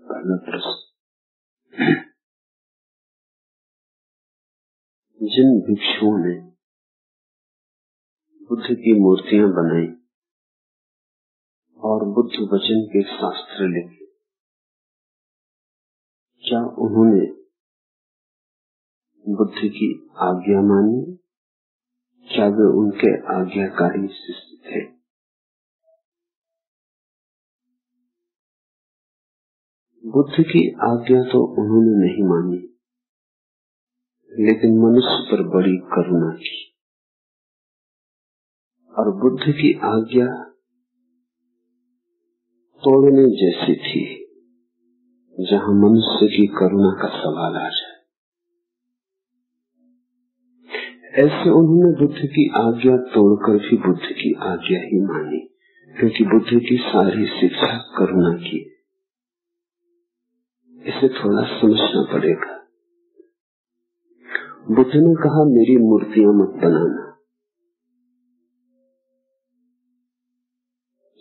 पहला प्रश्न, जिन भिक्षुओं ने बुद्ध की मूर्तियां बनाई और बुद्ध वचन के शास्त्र लिखे, क्या उन्होंने बुद्ध की आज्ञा मानी? क्या वे उनके आज्ञाकारी शिष्य थे? बुद्ध की आज्ञा तो उन्होंने नहीं मानी, लेकिन मनुष्य पर बड़ी करुणा की। और बुद्ध की आज्ञा तोड़ने जैसी थी, जहां मनुष्य की करुणा का सवाल आ जाए। ऐसे उन्होंने बुद्ध की आज्ञा तोड़कर भी बुद्ध की आज्ञा ही मानी, क्योंकि बुद्ध की सारी शिक्षा करुणा की। इसे थोड़ा समझना पड़ेगा। बुद्ध ने कहा मेरी मूर्तियां मत बनाना,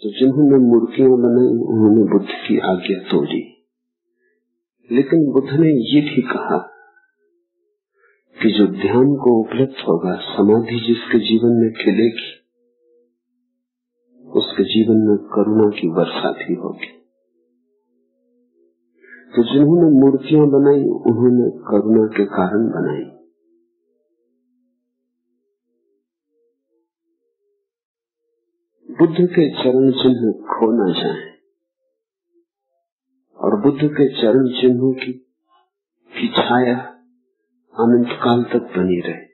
तो जिन्होंने मूर्तियां बनाई उन्होंने बुद्ध की आज्ञा तोड़ी। लेकिन बुद्ध ने ये भी कहा कि जो ध्यान को उपलब्ध होगा, समाधि जिसके जीवन में खिलेगी, उसके जीवन में करुणा की वर्षा भी होगी। तो जिन्होंने मूर्तियां बनाई उन्होंने करुणा के कारण बनाई। बुद्ध के चरण चिन्ह खो न जाएं, और बुद्ध के चरण चिन्हों की छाया अनंत काल तक बनी रहे।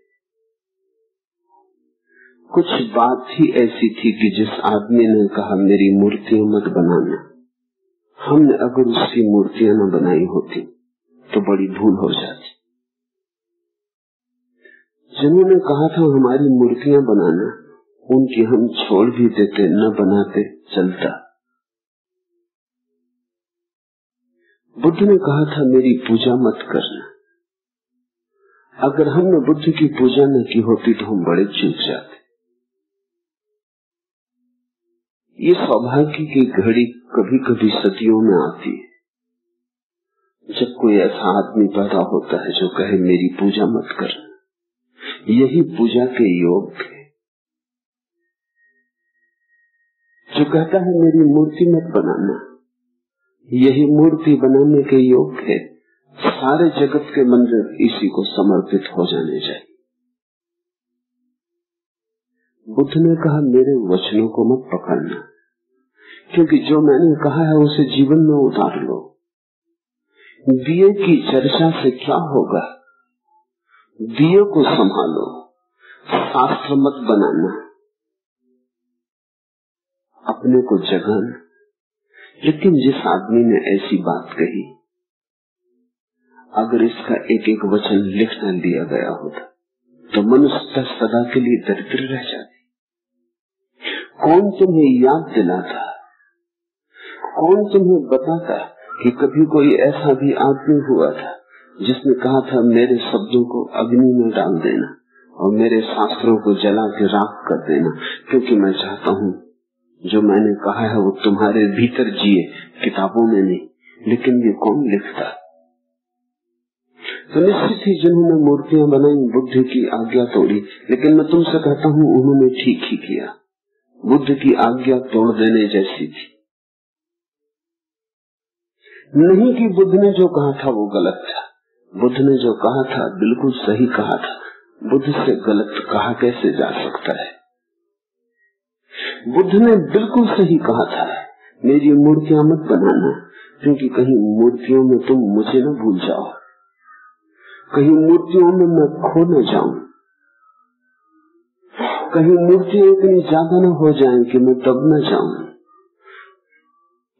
कुछ बात ही ऐसी थी कि जिस आदमी ने कहा मेरी मूर्तियां मत बनाना, हमने अगर उसकी मूर्तियां न बनाई होती तो बड़ी भूल हो जाती। जिन्होंने कहा था हमारी मूर्तियां बनाना, उनकी हम छोड़ भी देते, न बनाते चलता। बुद्ध ने कहा था मेरी पूजा मत करना। अगर हमने बुद्ध की पूजा न की होती तो हम बड़े चूक जाते। ये सौभाग्य की घड़ी कभी कभी सदियों में आती है, जब कोई ऐसा आदमी पैदा होता है जो कहे मेरी पूजा मत करना। यही पूजा के योग है। जो कहता है मेरी मूर्ति मत बनाना, यही मूर्ति बनाने के योग है। सारे जगत के मंदिर इसी को समर्पित हो जाने चाहिए। बुद्ध ने कहा मेरे वचनों को मत पकड़ना, क्योंकि जो मैंने कहा है उसे जीवन में उतार लो। दिए की चर्चा से क्या होगा? दिए को संभालो, शास्त्र मत बनाना, अपने को जगाना। लेकिन जिस आदमी ने ऐसी बात कही, अगर इसका एक एक वचन लिख न दिया गया होता तो मनुष्यता सदा के लिए दरिद्र रह जाती। कौन तुम्हें याद दिलाता, कौन तुम्हें बताता कि कभी कोई ऐसा भी आदमी हुआ था जिसने कहा था मेरे शब्दों को अग्नि में डाल देना और मेरे शास्त्रों को जला के राख कर देना, क्योंकि मैं चाहता हूँ जो मैंने कहा है वो तुम्हारे भीतर जिए, किताबों में नहीं। लेकिन ये कौन लिखता? तो निश्चित ही जिन्होंने मूर्तियां बनाई बुद्ध की आज्ञा तोड़ी। लेकिन मैं तुमसे कहता हूँ उन्होंने ठीक ही किया। बुद्ध की आज्ञा तोड़ देने जैसी थी। नहीं कि बुद्ध ने जो कहा था वो गलत था। बुद्ध ने जो कहा था बिल्कुल सही कहा था। बुद्ध से गलत कहा कैसे जा सकता है? बुद्ध ने बिल्कुल सही कहा था मेरी मूर्तियां मत बनाना, क्योंकि कहीं मूर्तियों में तुम मुझे न भूल जाओ, कहीं मूर्तियों में मैं खो न जाऊं, कहीं मूर्तियां इतनी ज्यादा न हो जाएं कि मैं दब न जाऊं।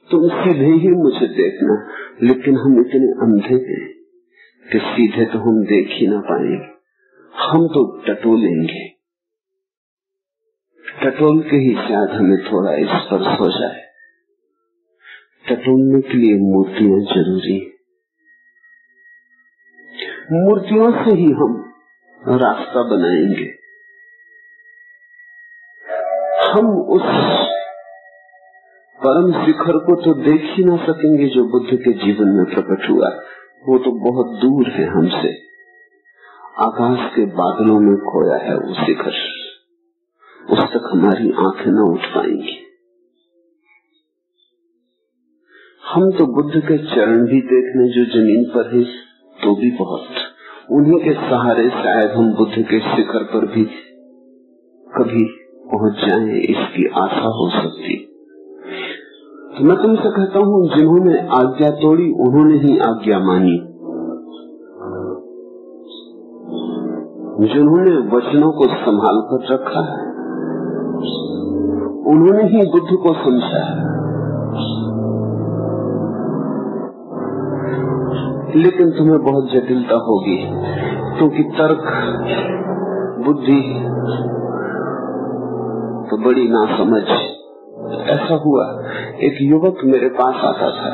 तुम सीधे ही मुझे देखना, लेकिन हम इतने अंधे हैं कि सीधे तो हम देख ही ना पाएंगे। हम तो टटोलेंगे, टटोल के ही शायद हमें थोड़ा स्पर्श हो जाए। टटोलने के लिए मूर्तियां जरूरी है। मूर्तियों से ही हम रास्ता बनाएंगे। हम उस परम शिखर को तो देख ही ना सकेंगे जो बुद्ध के जीवन में प्रकट हुआ। वो तो बहुत दूर है हमसे, आकाश के बादलों में खोया है वो शिखर, उस तक हमारी आंखें न उठ पाएंगी। हम तो बुद्ध के चरण भी देखने जो जमीन पर है तो भी बहुत, उन्हीं के सहारे शायद हम बुद्ध के शिखर पर भी कभी पहुंच जाएं, इसकी आशा हो सकती। तो मैं तुमसे कहता हूं, जिन्होंने आज्ञा तोड़ी उन्होंने ही आज्ञा मानी, जिन्होंने वचनों को संभाल कर रखा है उन्होंने ही बुद्ध को समझा है। लेकिन तुम्हें बहुत जटिलता होगी, क्योंकि तर्क बुद्धि तो बड़ी नासमझ। ऐसा हुआ, एक युवक मेरे पास आता था,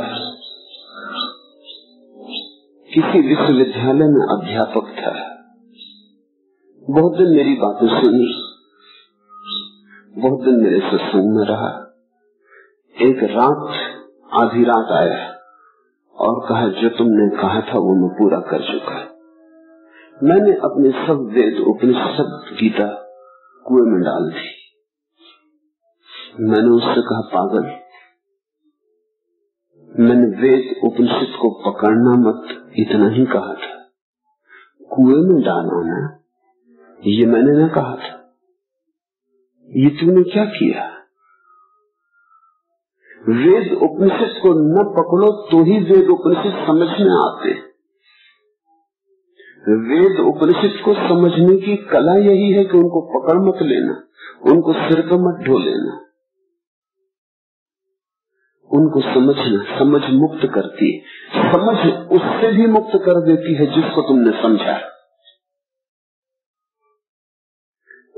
किसी विश्वविद्यालय में अध्यापक था। बहुत दिन मेरी बातें सुनी, बहुत दिन मेरे सत्संग में रहा। एक रात, आधी रात आया और कहा, जो तुमने कहा था वो मैं पूरा कर चुका। मैंने अपने सब वेद उपनिषद गीता कुएं में डाल दी। मैंने उससे कहा, पागल, मैंने वेद उपनिषद को पकड़ना मत इतना ही कहा था, कुएं में डालना ये मैंने न कहा था। ये तूने क्या किया? वेद उपनिषद को न पकड़ो तो ही वेद उपनिषद समझ में आते। वेद उपनिषद को समझने की कला यही है कि उनको पकड़ मत लेना, उनको सिर पर मत ढो लेना, उनको समझना। समझ मुक्त करती है, समझ उससे भी मुक्त कर देती है जिसको तुमने समझा।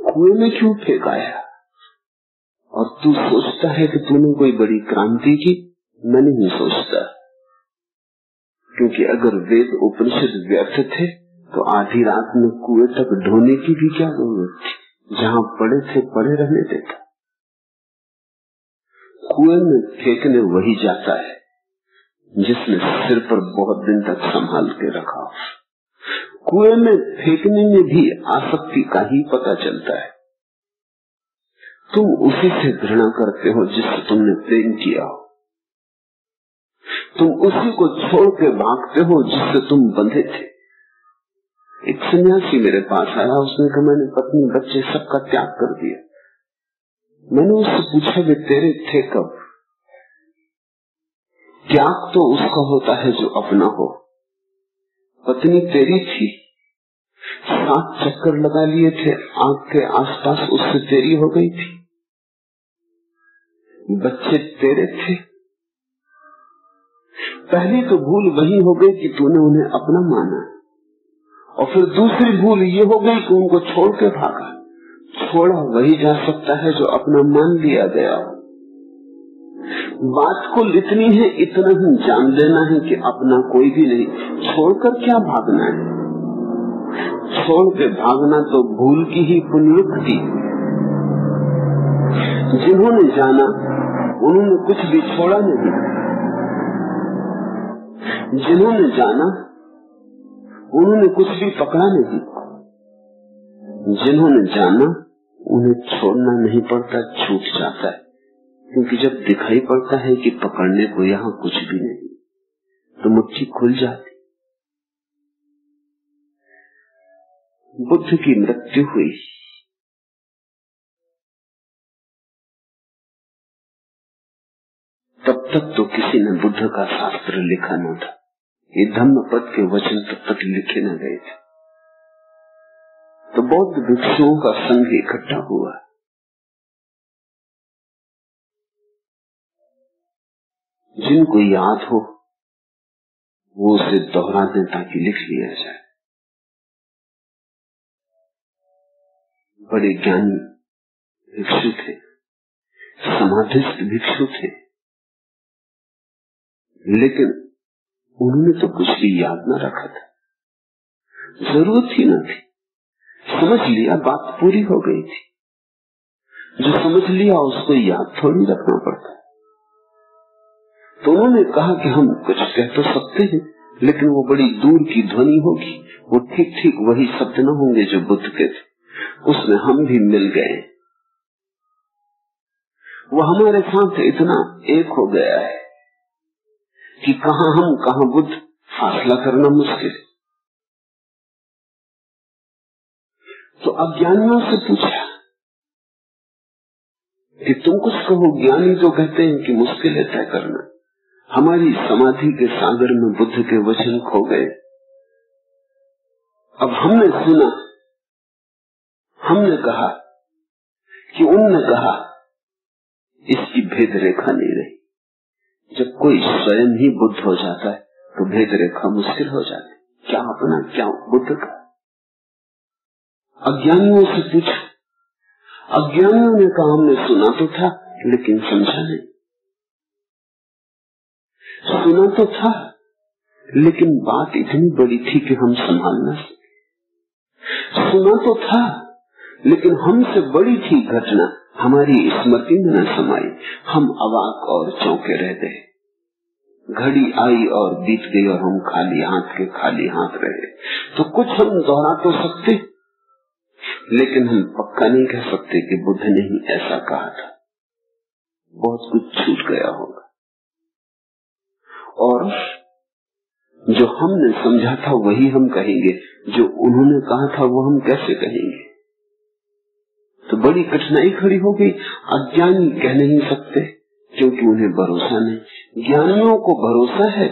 कुएं में क्यों फेंकाया? और तू सोचता है कि तूने कोई बड़ी क्रांति की? मैं नहीं सोचता, क्योंकि अगर वेद उपनिषद व्यर्थ थे तो आधी रात में कुएं तक ढोने की भी क्या जरूरत थी? जहां पड़े थे पड़े रहने देता। कुएं में फेंकने वही जाता है जिसने सिर पर बहुत दिन तक संभाल के रखा। कुएं में फेंकने में भी आसक्ति का ही पता चलता है। तुम उसी से घृणा करते हो जिससे तुमने प्रेम किया हो, तुम उसी को छोड़ के भागते हो जिससे तुम बंधे थे। एक सन्यासी मेरे पास आया, उसने कहा, मैंने पत्नी बच्चे सबका त्याग कर दिया। मैंने उससे पूछा, वे तेरे थे कब? त्याग तो उसका होता है जो अपना हो। पत्नी तेरी थी, 7 चक्कर लगा लिए थे आग के आसपास, उससे तेरी हो गई थी। बच्चे तेरे थे। पहली तो भूल वही हो गई कि तूने उन्हें अपना माना, और फिर दूसरी भूल ये हो गई कि उनको छोड़ के भागा। छोड़ा वही जा सकता है जो अपना मान लिया गया हो। बात कुल इतनी है, इतना ही जान लेना है कि अपना कोई भी नहीं। छोड़कर क्या भागना है? छोड़ के भागना तो भूल की ही पुनरुक्ति। जिन्होंने जाना उन्होंने कुछ भी छोड़ा नहीं, जिन्होंने जाना उन्होंने कुछ भी पकड़ा नहीं, जिन्होंने जाना उन्हें छोड़ना नहीं पड़ता, छूट जाता है। क्योंकि जब दिखाई पड़ता है कि पकड़ने को यहाँ कुछ भी नहीं, तो मुट्ठी खुल जाती। बुद्ध की मृत्यु हुई, तब तक तो किसी ने बुद्ध का शास्त्र लिखा न था। ये धम्मपद के वचन तब तक लिखे न गए थे। तो बौद्ध भिक्षुओं का संघ इकट्ठा हुआ। जिनको याद हो वो उसे दोहरा दें ताकि लिख लिया जाए। बड़े ज्ञानी भिक्षु थे, समाधिस्थ भिक्षु थे, लेकिन उन्होंने तो कुछ भी याद न रखा था। जरूरत ही न थी, समझ लिया, बात पूरी हो गई थी। जो समझ लिया उसको याद थोड़ी रखना पड़ता। तो उन्होंने कहा कि हम कुछ कह तो सकते हैं, लेकिन वो बड़ी दूर की ध्वनि होगी, वो ठीक ठीक वही शब्द न होंगे जो बुद्ध के थे। उसमें हम भी मिल गए। वो हमारे साथ इतना एक हो गया है कि कहां हम कहां बुद्ध फासला करना मुश्किल है। तो अज्ञानियों से पूछा कि तुम कुछ कहो। ज्ञानी तो कहते हैं कि मुश्किल है तय करना। हमारी समाधि के सागर में बुद्ध के वचन खो गए। अब हमने सुना, हमने कहा कि उनने कहा, इसकी भेद रेखा नहीं रही। जब कोई स्वयं ही बुद्ध हो जाता है तो भेद रेखा मुश्किल हो जाती। क्या अपना क्या बुद्ध का। अज्ञानियों से पूछा। अज्ञानियों ने कहा हमने सुना तो था लेकिन समझा नहीं। सुना तो था लेकिन बात इतनी बड़ी थी कि हम संभाल न सके। सुना तो था लेकिन हमसे बड़ी थी घटना, हमारी स्मृति में न समाई। हम अवाक और चौंके रह गए। घड़ी आई और बीत गई और हम खाली हाथ रहे। तो कुछ हम दोहरा तो सकते, लेकिन हम पक्का नहीं कह सकते कि बुद्ध ने ही ऐसा कहा था। बहुत कुछ छूट गया होगा। और जो हमने समझा था वही हम कहेंगे, जो उन्होंने कहा था वो हम कैसे कहेंगे। तो बड़ी कठिनाई खड़ी हो गई। अज्ञानी कह नहीं सकते क्योंकि उन्हें भरोसा नहीं। ज्ञानियों को भरोसा है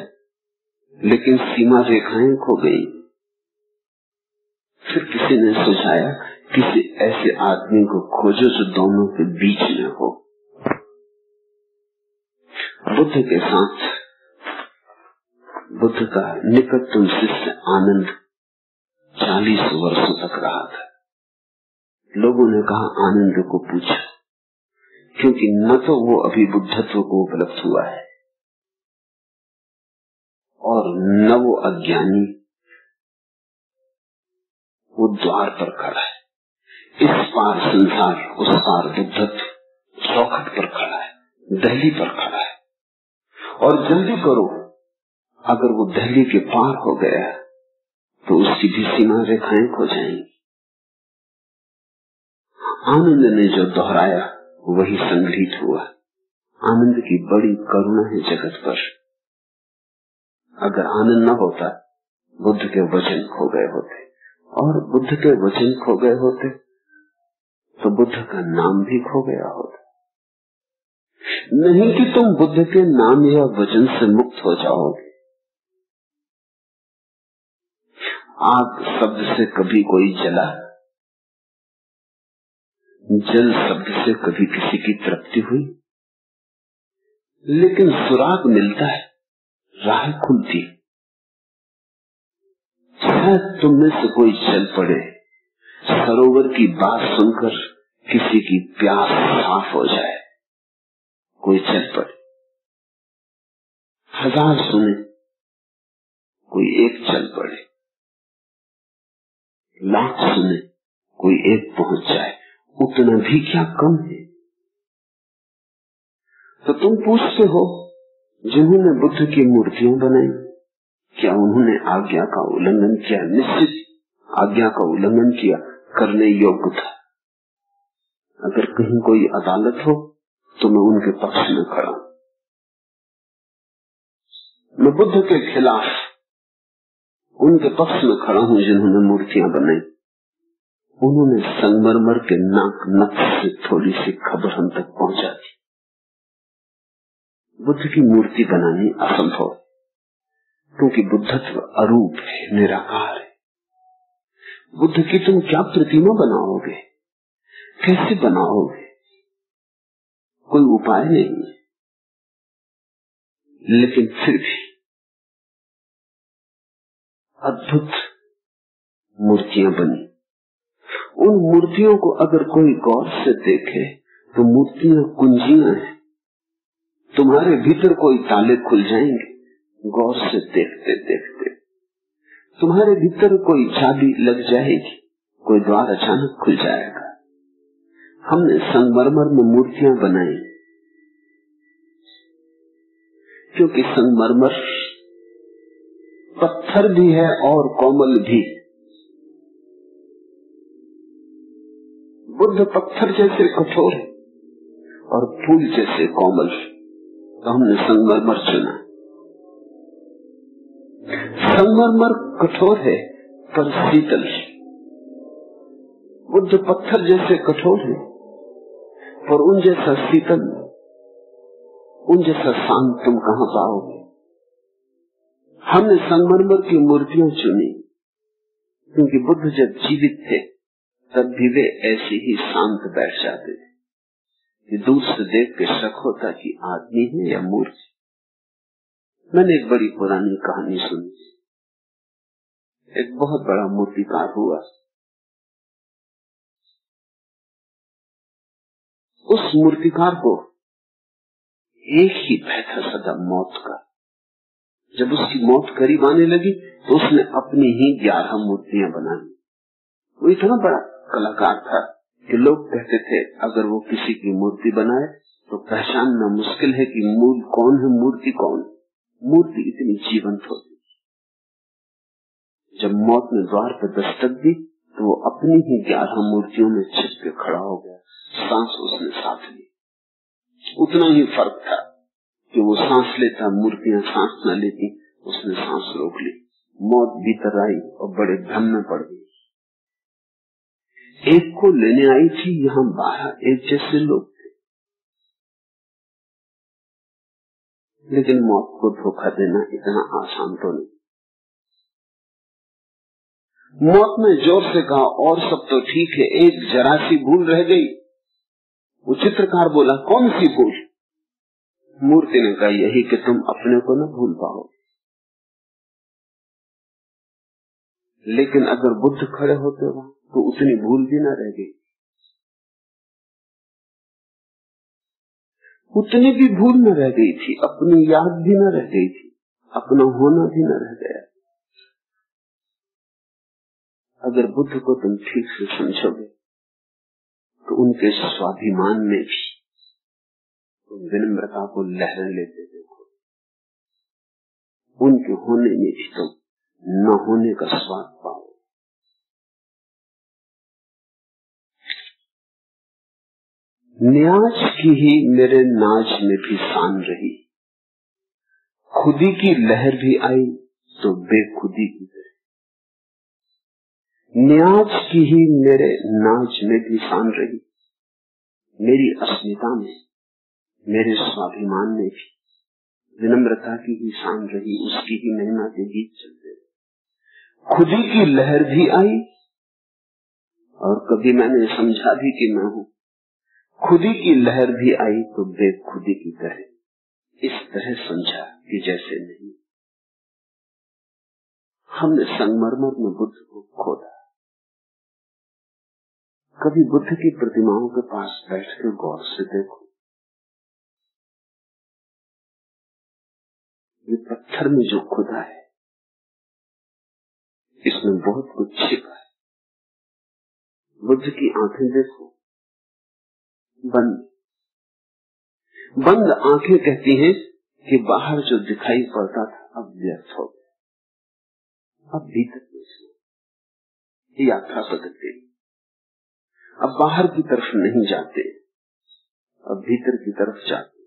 लेकिन सीमा रेखाएं खो गई। फिर किसी ने सुझाया, किसी ऐसे आदमी को खोजो जो दोनों के बीच में हो। बुद्ध के साथ बुद्ध का निकटतम शिष्य आनंद 40 वर्षों तक रहा था। लोगों ने कहा आनंद को पूछा, क्योंकि न तो वो अभी बुद्धत्व को उपलब्ध हुआ है और न वो अज्ञानी, वो द्वार पर खड़ा है। इस पार संसार, उस पार बुद्धत्व चौखट पर खड़ा है, दहली पर खड़ा है। और जल्दी करो, अगर वो दहली के पार हो गया तो उसकी भी सीमा रेखाएं खो जाएंगी। आनंद ने जो दोहराया वही संग्रहित हुआ। आनंद की बड़ी करुणा है जगत पर। अगर आनंद न होता बुद्ध के वचन खो गए होते, और बुद्ध के वचन खो गए होते तो बुद्ध का नाम भी खो गया होता। नहीं कि तुम बुद्ध के नाम या वचन से मुक्त हो जाओगे। आग शब्द से कभी कोई जला, जल शब्द से कभी किसी की तृप्ति हुई, लेकिन सुराग मिलता है, राह खुलती। शायद तुम में से कोई चल पड़े, सरोवर की बात सुनकर किसी की प्यास साफ हो जाए। कोई चल पड़े, 1000 सुने, कोई एक चल पड़े, लाख सुने, कोई एक पहुंच जाए। उतना भी क्या कम है। तो तुम पूछते हो, जिन्होंने बुद्ध की मूर्तियां बनाई, क्या उन्होंने आज्ञा का उल्लंघन किया? निश्चित आज्ञा का उल्लंघन किया, करने योग्य था। अगर कहीं कोई अदालत हो तो मैं उनके पक्ष में खड़ा हूं। मैं बुद्ध के खिलाफ उनके पक्ष में खड़ा हूं जिन्होंने मूर्तियां बनाई। उन्होंने संगमरमर के नाक नक्श से थोड़ी सी खबर हम तक पहुंचा दी। बुद्ध की मूर्ति बनानी असंभव, क्योंकि बुद्धत्व अरूप है, निराकार है। बुद्ध की तुम क्या प्रतिमा बनाओगे, कैसे बनाओगे? कोई उपाय नहीं है। लेकिन फिर भी अद्भुत मूर्तियां बनी। उन मूर्तियों को अगर कोई गौर से देखे तो मूर्तियां कुंजियां हैं। तुम्हारे भीतर कोई ताले खुल जाएंगे गौर से देखते देखते। तुम्हारे भीतर कोई चाबी लग जाएगी, कोई द्वार अचानक खुल जाएगा। हमने संगमरमर में मूर्तियां बनाई, क्योंकि संगमरमर पत्थर भी है और कोमल भी। बुद्ध पत्थर जैसे कठोर है और फूल जैसे कोमल, तो हमने संगमरमर चुना। संगमरमर कठोर है पर शीतल। बुद्ध पत्थर जैसे कठोर है पर उन जैसा शीतल, उन जैसा शांत तुम कहां पाओगे। हमने संगमरमर की मूर्तियां चुनी क्योंकि बुद्ध जब जीवित थे तब भी वे ऐसे ही शांत बैठ जाते थे कि दूर से देख के शक होता कि आदमी है या मूर्ति। मैंने एक बड़ी पुरानी कहानी सुनी। एक बहुत बड़ा मूर्तिकार हुआ, उस मूर्तिकार को एक ही भय था सदा, मौत का। जब उसकी मौत करीब आने लगी तो उसने अपनी ही 11 मूर्तियां बना ली। वो इतना बड़ा कलाकार था कि लोग कहते थे अगर वो किसी की मूर्ति बनाए तो पहचानना मुश्किल है कि मूल कौन है, मूर्ति कौन है। मूर्ति इतनी जीवंत होती। जब मौत ने द्वार पर दस्तक दी तो वो अपनी ही 11 मूर्तियों में छिप के खड़ा हो गया। सांस उसने साथ ली। उतना ही फर्क था कि वो सांस लेता, मूर्तियां सांस न लेती। उसने सांस रोक ली। मौत भीतर आई और बड़े भ्रम में पड़ गई। एक को लेने आई थी, यहाँ 12 एक जैसे लोग थे, लेकिन मौत को धोखा देना इतना आसान तो नहीं। मौत ने जोर से कहा और सब तो ठीक है, एक जरा सी भूल रह गई। वो चित्रकार बोला कौन सी भूल? मूर्ति ने कहा यही कि तुम अपने को न भूल पाओ। लेकिन अगर बुद्ध खड़े होते वहां तो उतनी भूल भी न रह गई। उतनी भी भूल न रह गई थी, अपनी याद भी न रह गई थी, अपना होना भी न रह गया। अगर बुद्ध को तुम ठीक से समझोगे तो उनके स्वाभिमान में भी तुम विनम्रता को लहर लेते देखो। उनके होने में भी तुम न होने का स्वाद पाओ। न्याज की ही मेरे नाज में भी शान रही, खुदी की लहर भी आई तो बेखुदी की तरह। न्याज की ही मेरे नाज में भी शान रही, मेरी अस्मिता में, मेरे स्वाभिमान में भी विनम्रता की ही शान रही। उसकी ही महिमा के गीत चलते रहे। खुदी की लहर भी आई और कभी मैंने समझा भी कि मैं हूं। खुदी की लहर भी आई तो बेखुदी की तरह, इस तरह समझा कि जैसे नहीं। हमने संगमरमर में बुद्ध को खोदा। कभी बुद्ध की प्रतिमाओं के पास बैठकर गौर से देखो, ये पत्थर में जो खुदा है इसमें बहुत कुछ छिपा है। बुद्ध की आंखें देखो, बंद आंखें कहती हैं कि बाहर जो दिखाई पड़ता था अब व्यर्थ हो गया, अब भीतर यात्रा बदलते, अब बाहर की तरफ नहीं जाते, अब भीतर की तरफ जाते।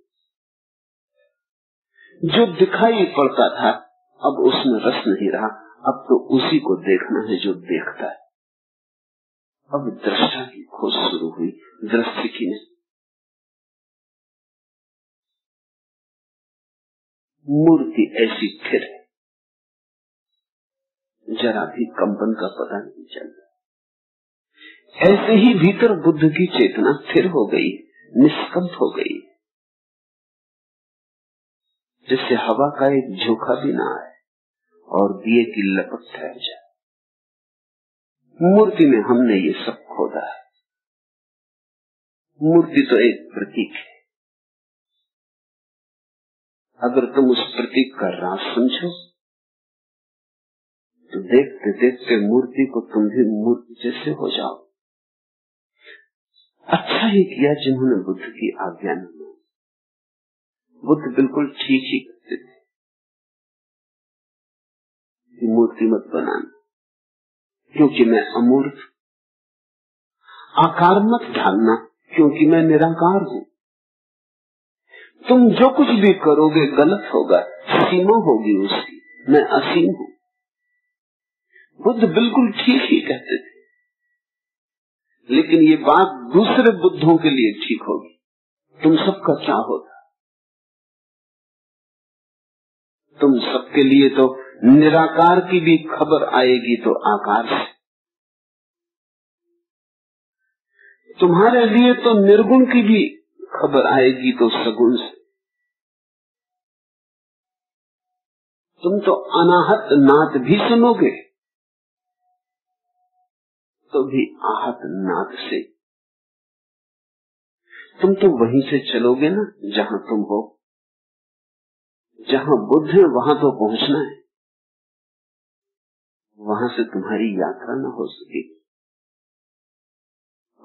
जो दिखाई पड़ता था अब उसमें रस नहीं रहा, अब तो उसी को देखना है जो देखता है। अब दृष्टा की खोज शुरू हुई, दृष्टि की नहीं। मूर्ति ऐसी स्थिर है, जरा भी कंपन का पता नहीं चलता। ऐसे ही भीतर बुद्ध की चेतना स्थिर हो गई, निष्कंप हो गई, जिससे हवा का एक झोंका भी ना आए और दिए की लपट ठहर जाए। मूर्ति में हमने ये सब खोदा है। मूर्ति तो एक प्रतीक है। अगर तुम उस प्रतीक का राज समझो तो देखते देखते मूर्ति को तुम भी मूर्ति जैसे हो जाओ। अच्छा ही किया जिन्होंने बुद्ध की आज्ञा न मानी। बुद्ध बिल्कुल ठीक ही करते थे कि मूर्ति मत बनाना, क्योंकि मैं अमूर्त। आकार मत ढालना, क्योंकि मैं निराकार हूं। तुम जो कुछ भी करोगे गलत होगा, सीमा होगी उसकी, मैं असीम हूं। बुद्ध बिल्कुल ठीक ही कहते थे, लेकिन ये बात दूसरे बुद्धों के लिए ठीक होगी। तुम सबका क्या होता? तुम सबके लिए तो निराकार की भी खबर आएगी तो आकार से, तुम्हारे लिए तो निर्गुण की भी खबर आएगी तो सगुण से। तुम तो अनाहत नाद भी सुनोगे तो भी आहत नाद से। तुम तो वहीं से चलोगे ना जहां तुम हो। जहां बुद्ध है वहां तो पहुंचना है, वहां से तुम्हारी यात्रा न हो सकेगी।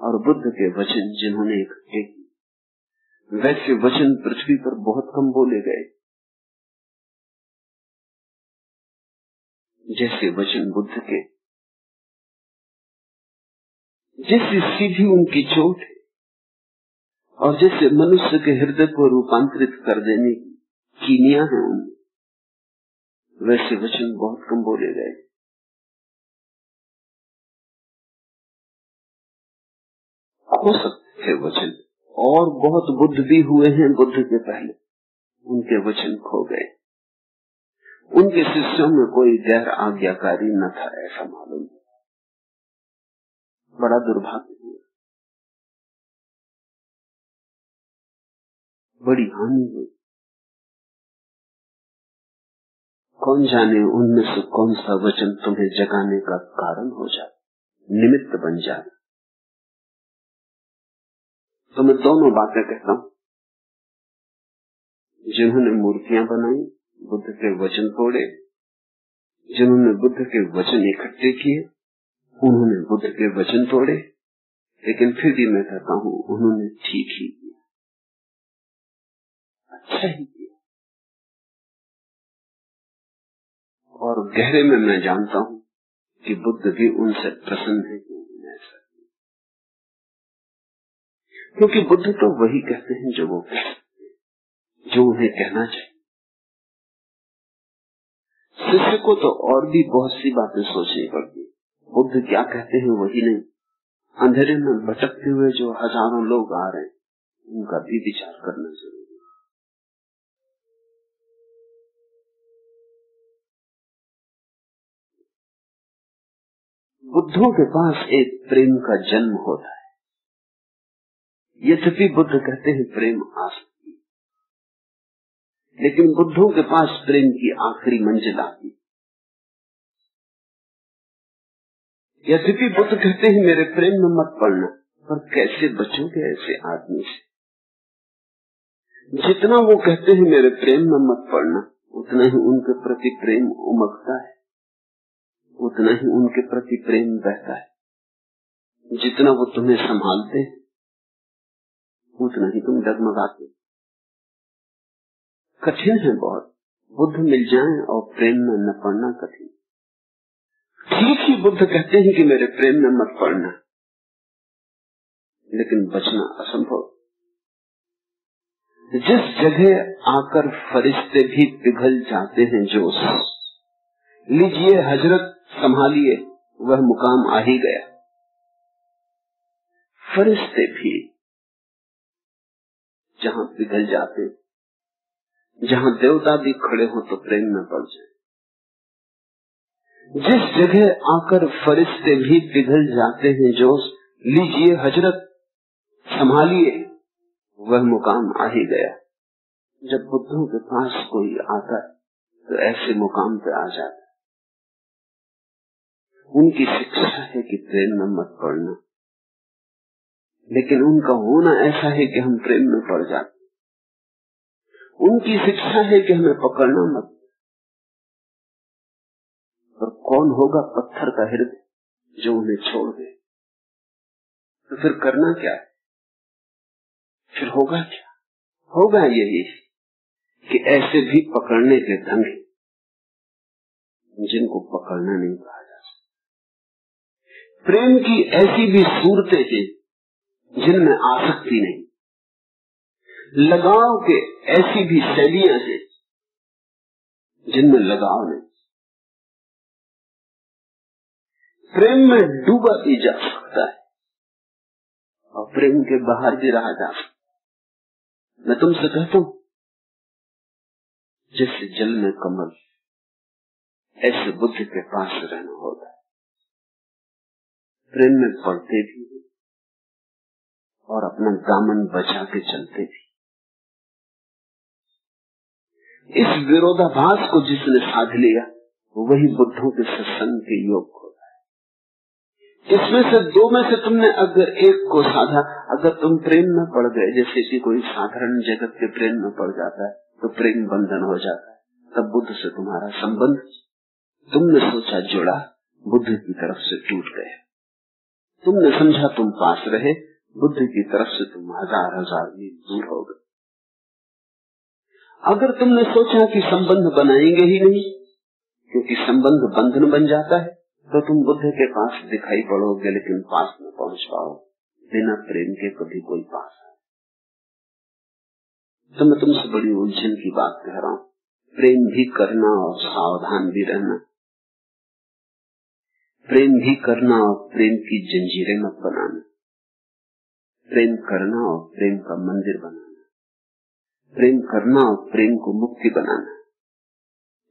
और बुद्ध के वचन जिन्होंने इकट्ठे किए, वैसे वचन पृथ्वी पर बहुत कम बोले गए जैसे वचन बुद्ध के। जैसी सीधी उनकी चोट है और जैसे मनुष्य के हृदय को रूपांतरित कर देने की कीनिया है उनमें, वैसे वचन बहुत कम बोले गए। हो सकते थे वचन और बहुत बुद्ध भी हुए हैं बुद्ध के पहले, उनके वचन खो गए। उनके शिष्यों में कोई गैर आज्ञाकारी न था, ऐसा मालूम। बड़ा दुर्भाग्य हुआ, बड़ी हानि हुई। कौन जाने उनमें से कौन सा वचन तुम्हें जगाने का कारण हो जाए, निमित्त बन जाए। तो मैं दोनों बातें कहता हूं। जिन्होंने मूर्तियां बनाई, बुद्ध के वचन तोड़े, जिन्होंने बुद्ध के वचन इकट्ठे किए, उन्होंने बुद्ध के वचन तोड़े, लेकिन फिर भी मैं कहता हूं उन्होंने ठीक ही किया, अच्छा ही किया। और गहरे में मैं जानता हूं कि बुद्ध भी उनसे प्रसन्न है कि उन्होंने ऐसा किया, क्योंकि बुद्ध तो वही कहते हैं जो वो कहते हैं, जो उन्हें कहना चाहिए। शिष्य को तो और भी बहुत सी बातें सोचनी पड़ती। बुद्ध क्या कहते हैं वही नहीं, अंधेरे में भटकते हुए जो हजारों लोग आ रहे हैं उनका भी विचार करना जरूरी है। बुद्धों के पास एक प्रेम का जन्म होता है, यद्यपि बुद्ध कहते हैं प्रेम आसक्ति, लेकिन बुद्धों के पास प्रेम की आखिरी मंजिल आती। यद्यपि बुद्ध कहते हैं मेरे प्रेम में मत पड़ना, पर कैसे बचोगे ऐसे आदमी से? जितना वो कहते हैं मेरे प्रेम में मत पड़ना, उतना ही उनके प्रति प्रेम उमगता है, उतना ही उनके प्रति प्रेम बहता है। जितना वो तुम्हें संभालते हैं उतना ही तुम डगमगाते। कठिन है बहुत, बुद्ध मिल जाएं और प्रेम में न पड़ना कठिन। ठीक ही बुद्ध कहते हैं कि मेरे प्रेम में मत पड़ना, लेकिन बचना असंभव। जिस जगह आकर फरिश्ते भी पिघल जाते हैं जोश, लीजिए हजरत संभालिए, वह मुकाम आ ही गया। फरिश्ते भी जहां पिघल जाते, जहां देवता भी खड़े हो तो प्रेम में पड़ जाए। जिस जगह आकर फरिश्ते भी पिघल जाते हैं जोश, लीजिए हजरत संभालिए, वह मुकाम आ ही गया। जब बुद्धों के पास कोई आता है तो ऐसे मुकाम पे आ जाता है। उनकी शिक्षा है कि प्रेम में मत पड़ना, लेकिन उनका होना ऐसा है कि हम प्रेम में पड़ जाते। उनकी शिक्षा है कि हमें पकड़ना मत। और कौन होगा पत्थर का हृदय जो उन्हें छोड़ दे? तो फिर करना क्या है? फिर होगा क्या? होगा यही कि ऐसे भी पकड़ने के ढंग जिनको पकड़ना नहीं कहा जा सकता। प्रेम की ऐसी भी सूरतें हैं जिनमें आसक्ति नहीं, लगाव के ऐसी भी शैलियां हैं जिनमें लगाव नहीं। प्रेम में डूबा भी जा सकता है और प्रेम के बाहर भी रहा जा सकता। मैं तुमसे कहता हूं, जैसे जल में कमल, ऐसे बुद्ध के पास रहना होता है। प्रेम में पड़ते भी और अपना दामन बचा के चलते भी। इस विरोधाभास को जिसने साध लिया वही बुद्धों के सत्संग के योग होता है। इसमें से दो में से तुमने अगर एक को साधा, अगर तुम प्रेम में पड़ गए, जैसे कि कोई साधारण जगत के प्रेम में पड़ जाता है तो प्रेम बंधन हो जाता है। तब बुद्ध से तुम्हारा संबंध तुमने सोचा जुड़ा, बुद्ध की तरफ से टूट गया। तुमने समझा तुम पास रहे, बुद्ध की तरफ से तुम हजार हजार मील दूर हो गए। अगर तुमने सोचा कि संबंध बनाएंगे ही नहीं, क्योंकि संबंध बंधन बन जाता है, तो तुम बुद्ध के पास दिखाई पड़ोगे लेकिन पास न पहुंच पाओगे। बिना प्रेम के कभी कोई पास है। तो मैं तुमसे बड़ी उलझन की बात कह रहा हूं। प्रेम भी करना और सावधान भी रहना। प्रेम भी करना और प्रेम की जंजीरें मत बनाना। प्रेम करना और प्रेम का मंदिर बनाना। प्रेम करना और प्रेम को मुक्ति बनाना।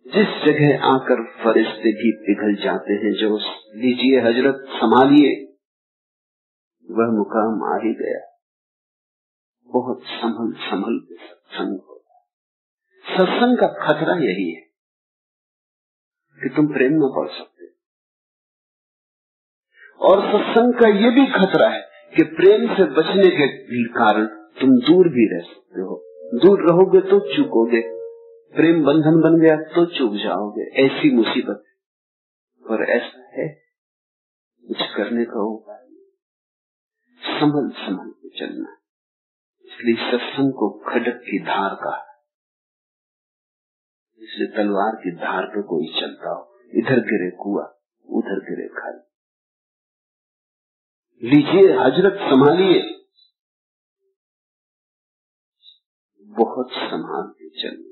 जिस जगह आकर फरिश्ते भी पिघल जाते हैं, जो लीजिए हजरत संभालिए, वह मुकाम आ ही गया। बहुत संभल संभल के सत्संग होता है। सत्संग का खतरा यही है कि तुम प्रेम में पड़ सकते हो, और सत्संग का यह भी खतरा है कि प्रेम से बचने के कारण तुम दूर भी रह सकते हो। दूर रहोगे तो चूकोगे, प्रेम बंधन बन गया तो चूक जाओगे। ऐसी मुसीबत। और ऐसा है, कुछ करने का उपाय नहीं, संभल संभल के चलना। इसलिए सत्संग को खड्ग की धार का, इसलिए तलवार की धार पे कोई चलता हो, इधर गिरे कुआं, उधर गिरे खाई। लीजिए हजरत संभालिए, बहुत संभाल के चलना।